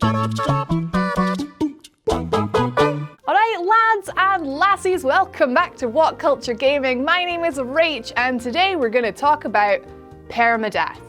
Alright lads and lassies, welcome back to What Culture Gaming. My name is Rach and today we're going to talk about permadeath.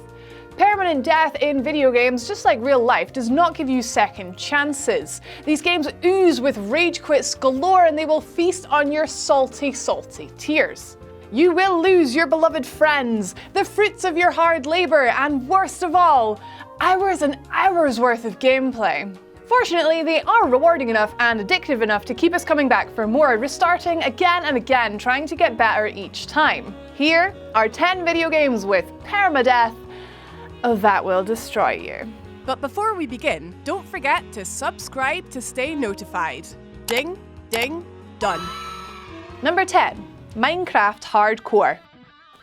Permanent death in video games, just like real life, does not give you second chances. These games ooze with rage quits galore and they will feast on your salty, salty tears. You will lose your beloved friends, the fruits of your hard labour, and worst of all, hours and hours worth of gameplay. Fortunately, they are rewarding enough and addictive enough to keep us coming back for more, restarting again and again, trying to get better each time. Here are 10 video games with permadeath that will destroy you. But before we begin, don't forget to subscribe to stay notified. Ding, ding, done. Number 10, Minecraft Hardcore.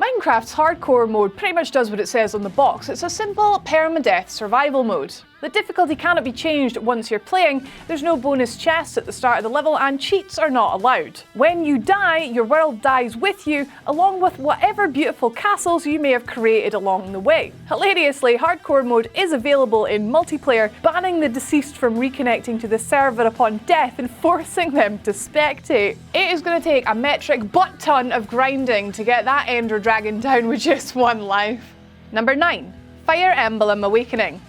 Minecraft's Hardcore mode pretty much does what it says on the box. It's a simple permadeath survival mode. The difficulty cannot be changed once you're playing, there's no bonus chests at the start of the level, and cheats are not allowed. When you die, your world dies with you, along with whatever beautiful castles you may have created along the way. Hilariously, Hardcore mode is available in multiplayer, banning the deceased from reconnecting to the server upon death and forcing them to spectate. It is going to take a metric butt-ton of grinding to get that Ender Dragon down with just one life. Number 9, Fire Emblem Awakening.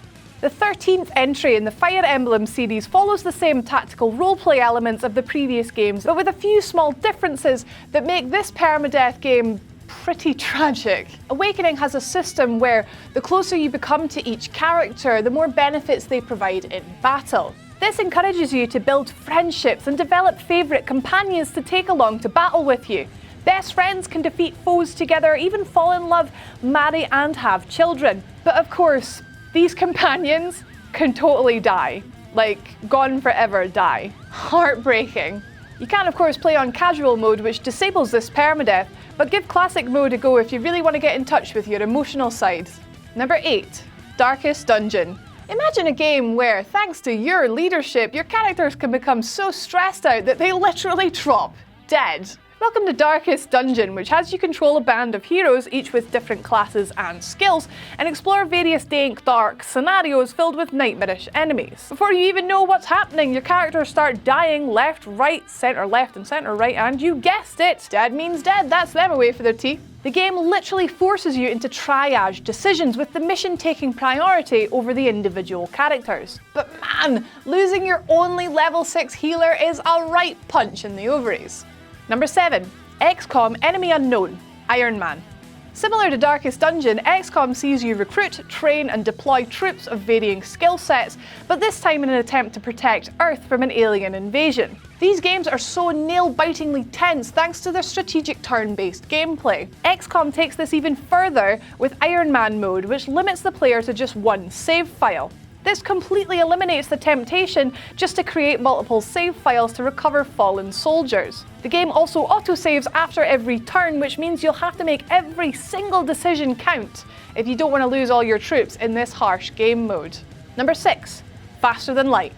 The 13th entry in the Fire Emblem series follows the same tactical roleplay elements of the previous games, but with a few small differences that make this permadeath game pretty tragic. Awakening has a system where the closer you become to each character, the more benefits they provide in battle. This encourages you to build friendships and develop favourite companions to take along to battle with you. Best friends can defeat foes together, even fall in love, marry and have children. But of course, these companions can totally die. Like, gone forever die. Heartbreaking. You can of course play on casual mode, which disables this permadeath, but give classic mode a go if you really want to get in touch with your emotional side. Number 8, Darkest Dungeon. Imagine a game where, thanks to your leadership, your characters can become so stressed out that they literally drop dead. Welcome to Darkest Dungeon, which has you control a band of heroes, each with different classes and skills, and explore various dank, dark scenarios filled with nightmarish enemies. Before you even know what's happening, your characters start dying left, right, centre left and centre right, and you guessed it, dead means dead, that's them away for their tea. The game literally forces you into triage decisions, with the mission taking priority over the individual characters. But man, losing your only level 6 healer is a right punch in the ovaries. Number 7, XCOM Enemy Unknown, IRONMAN. Similar to Darkest Dungeon, XCOM sees you recruit, train and deploy troops of varying skill sets, but this time in an attempt to protect Earth from an alien invasion. These games are so nail-bitingly tense thanks to their strategic turn-based gameplay. XCOM takes this even further with IRONMAN mode, which limits the player to just one save file. This completely eliminates the temptation just to create multiple save files to recover fallen soldiers. The game also autosaves after every turn, which means you'll have to make every single decision count if you don't want to lose all your troops in this harsh game mode. Number 6, Faster Than Light.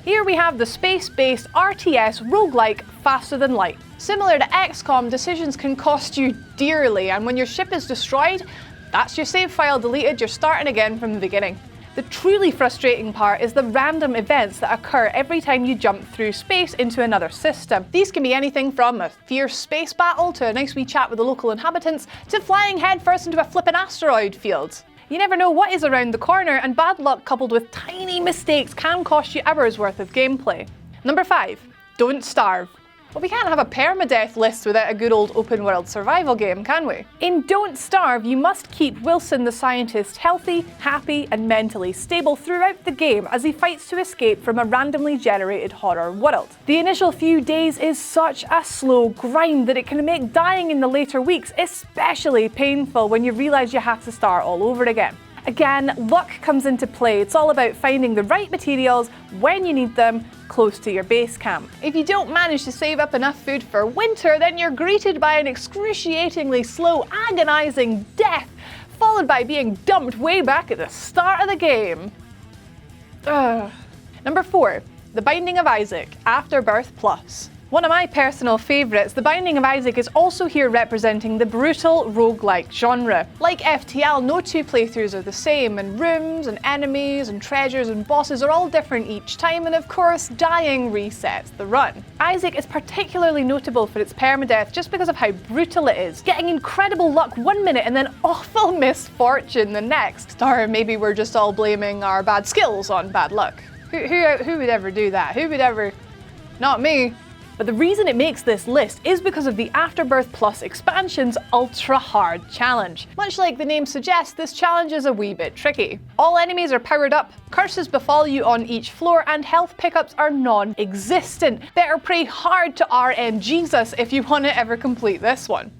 Here we have the space-based RTS roguelike Faster Than Light. Similar to XCOM, decisions can cost you dearly, and when your ship is destroyed, that's your save file deleted, you're starting again from the beginning. The truly frustrating part is the random events that occur every time you jump through space into another system. These can be anything from a fierce space battle to a nice wee chat with the local inhabitants to flying headfirst into a flippin' asteroid field. You never know what is around the corner, and bad luck coupled with tiny mistakes can cost you hours worth of gameplay. Number 5, Don't Starve. Well, we can't have a permadeath list without a good old open world survival game, can we? In Don't Starve, you must keep Wilson the scientist healthy, happy and mentally stable throughout the game as he fights to escape from a randomly generated horror world. The initial few days is such a slow grind that it can make dying in the later weeks especially painful when you realise you have to start all over again. Again, luck comes into play. It's all about finding the right materials when you need them, close to your base camp. If you don't manage to save up enough food for winter, then you're greeted by an excruciatingly slow, agonizing death, followed by being dumped way back at the start of the game. Number 4, The Binding of Isaac, Afterbirth Plus. One of my personal favourites, The Binding of Isaac, is also here representing the brutal roguelike genre. Like FTL, no two playthroughs are the same, and rooms and enemies and treasures and bosses are all different each time, and of course, dying resets the run. Isaac is particularly notable for its permadeath just because of how brutal it is, getting incredible luck one minute and then awful misfortune the next. Or maybe we're just all blaming our bad skills on bad luck. Who would ever do that? Who would ever? Not me. But the reason it makes this list is because of the Afterbirth Plus expansion's ultra hard challenge. Much like the name suggests, this challenge is a wee bit tricky. All enemies are powered up, curses befall you on each floor, and health pickups are non-existent. Better pray hard to RNGesus if you want to ever complete this one.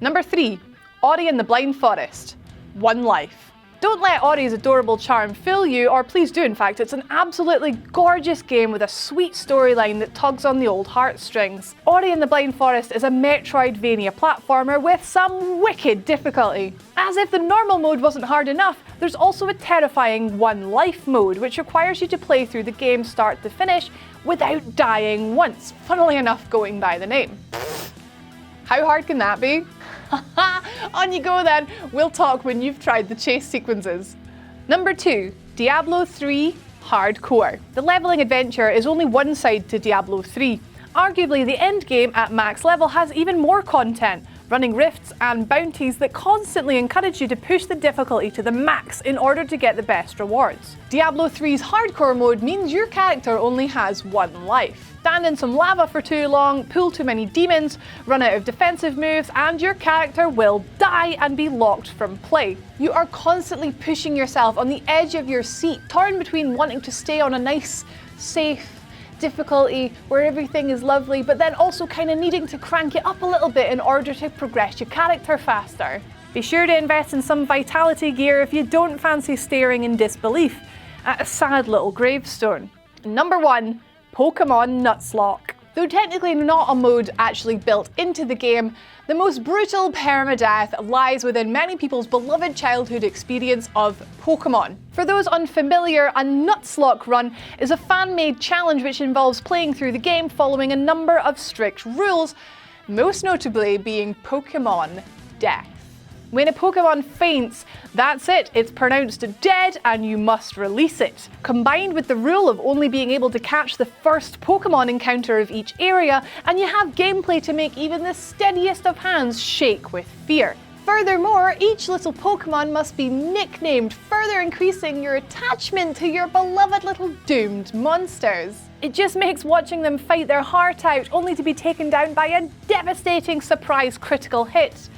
Number 3, Ori and the Blind Forest. 1 life. Don't let Ori's adorable charm fool you, or please do in fact. It's an absolutely gorgeous game with a sweet storyline that tugs on the old heartstrings. Ori and the Blind Forest is a Metroidvania platformer with some wicked difficulty. As if the normal mode wasn't hard enough, there's also a terrifying 1 life mode, which requires you to play through the game start to finish without dying once, funnily enough going by the name. How hard can that be? On you go then, we'll talk when you've tried the chase sequences. Number 2, Diablo 3 Hardcore. The leveling adventure is only one side to Diablo 3. Arguably the end game at max level has even more content, running rifts and bounties that constantly encourage you to push the difficulty to the max in order to get the best rewards. Diablo 3's hardcore mode means your character only has 1 life. Stand in some lava for too long, pull too many demons, run out of defensive moves, and your character will die and be locked from play. You are constantly pushing yourself on the edge of your seat, torn between wanting to stay on a nice, safe difficulty where everything is lovely, but then also kind of needing to crank it up a little bit in order to progress your character faster. Be sure to invest in some vitality gear if you don't fancy staring in disbelief at a sad little gravestone. Number 1, Pokemon NUZLOCKE. Though technically not a mode actually built into the game, the most brutal permadeath lies within many people's beloved childhood experience of Pokemon. For those unfamiliar, a NUZLOCKE run is a fan-made challenge which involves playing through the game following a number of strict rules, most notably being Pokemon death. When a Pokemon faints, that's it, it's pronounced dead and you must release it. Combined with the rule of only being able to catch the first Pokemon encounter of each area, and you have gameplay to make even the steadiest of hands shake with fear. Furthermore, each little Pokemon must be nicknamed, further increasing your attachment to your beloved little doomed monsters. It just makes watching them fight their heart out, only to be taken down by a devastating surprise critical hit.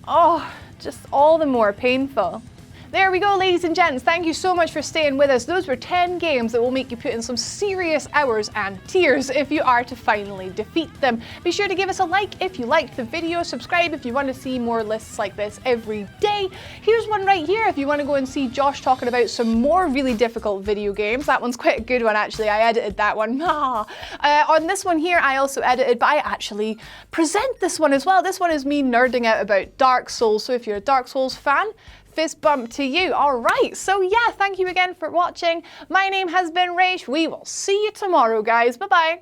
Oh, just all the more painful. There we go, ladies and gents. Thank you so much for staying with us. Those were 10 games that will make you put in some serious hours and tears if you are to finally defeat them. Be sure to give us a like if you liked the video, subscribe if you want to see more lists like this every day. Here's one right here if you want to go and see Josh talking about some more really difficult video games. That one's quite a good one actually, I edited that one. On this one here I also edited, but I actually present this one as well. This one is me nerding out about Dark Souls, so if you're a Dark Souls fan, fist bump to you. Alright, so yeah, thank you again for watching. My name has been Rach. We will see you tomorrow, guys. Bye-bye.